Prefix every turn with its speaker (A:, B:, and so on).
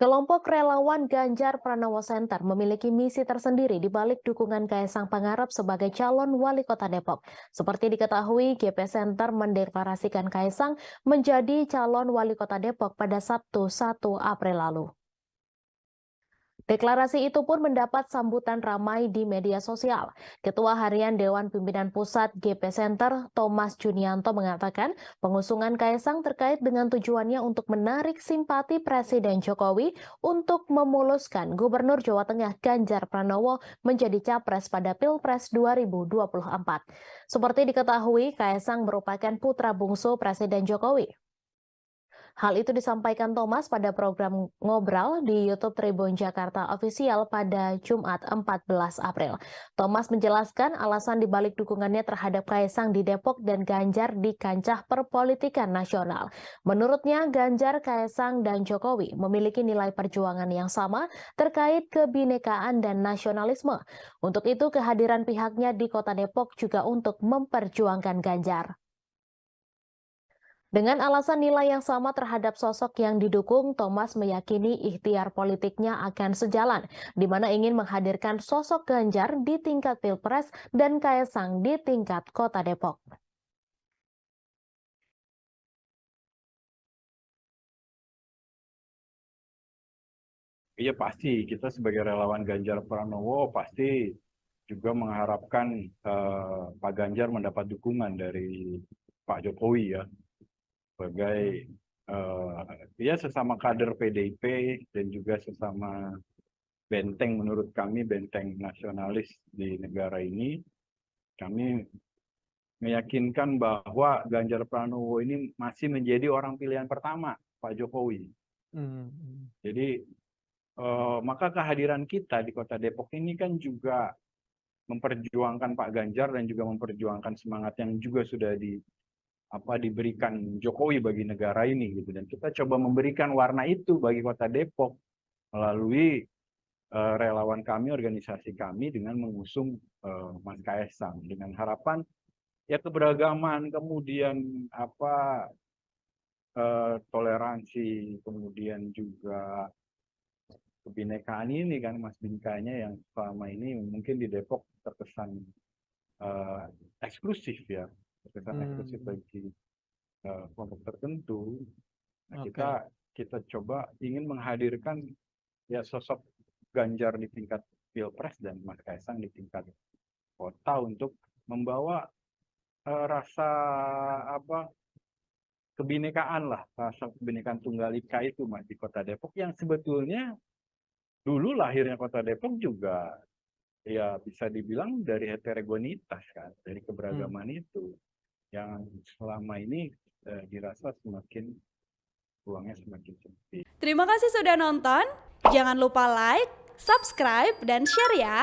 A: Kelompok relawan Ganjar Pranowo Center memiliki misi tersendiri di balik dukungan Kaisang Pangarep sebagai calon wali kota Depok. Seperti diketahui, GP Center mendeklarasikan Kaisang menjadi calon wali kota Depok pada Sabtu 1 April lalu. Deklarasi itu pun mendapat sambutan ramai di media sosial. Ketua Harian Dewan Pimpinan Pusat GP Center, Thomas Junianto mengatakan pengusungan Kaisang terkait dengan tujuannya untuk menarik simpati Presiden Jokowi untuk memuluskan Gubernur Jawa Tengah Ganjar Pranowo menjadi capres pada Pilpres 2024. Seperti diketahui, Kaisang merupakan putra bungsu Presiden Jokowi. Hal itu disampaikan Thomas pada program Ngobrol di YouTube Tribun Jakarta Official pada Jumat 14 April. Thomas menjelaskan alasan dibalik dukungannya terhadap Kaisang di Depok dan Ganjar di kancah perpolitikan nasional. Menurutnya, Ganjar, Kaisang, dan Jokowi memiliki nilai perjuangan yang sama terkait kebinekaan dan nasionalisme. Untuk itu, kehadiran pihaknya di kota Depok juga untuk memperjuangkan Ganjar. Dengan alasan nilai yang sama terhadap sosok yang didukung, Thomas meyakini ikhtiar politiknya akan sejalan, di mana ingin menghadirkan sosok Ganjar di tingkat Pilpres dan Kaisang di tingkat Kota Depok.
B: Iya pasti, kita sebagai relawan Ganjar Pranowo pasti juga mengharapkan Pak Ganjar mendapat dukungan dari Pak Jokowi ya, sebagai ya sesama kader PDIP dan juga sesama benteng menurut kami, benteng nasionalis di negara ini. Kami meyakinkan bahwa Ganjar Pranowo ini masih menjadi orang pilihan pertama Pak Jokowi. Jadi maka kehadiran kita di Kota Depok ini kan juga memperjuangkan Pak Ganjar dan juga memperjuangkan semangat yang juga sudah diberikan Jokowi bagi negara ini gitu, dan kita coba memberikan warna itu bagi Kota Depok melalui relawan kami, organisasi kami dengan mengusung Mas Kaisang dengan harapan ya keberagaman, kemudian toleransi, kemudian juga kebinekaan ini kan Mas Binkanya yang selama ini mungkin di Depok terkesan eksklusif ya, terkesan eksklusif bagi kelompok tertentu. Nah, kita coba ingin menghadirkan ya sosok Ganjar di tingkat Pilpres dan Mas Kaisang di tingkat kota untuk membawa rasa kebinekaan lah, rasa kebinekaan tunggal ika itu Mas di Kota Depok yang sebetulnya dulu lahirnya Kota Depok juga ya bisa dibilang dari heterogenitas kan, dari keberagaman itu yang selama ini dirasa semakin ruangnya semakin sempit.
C: Terima kasih sudah nonton. Jangan lupa like, subscribe, dan share ya.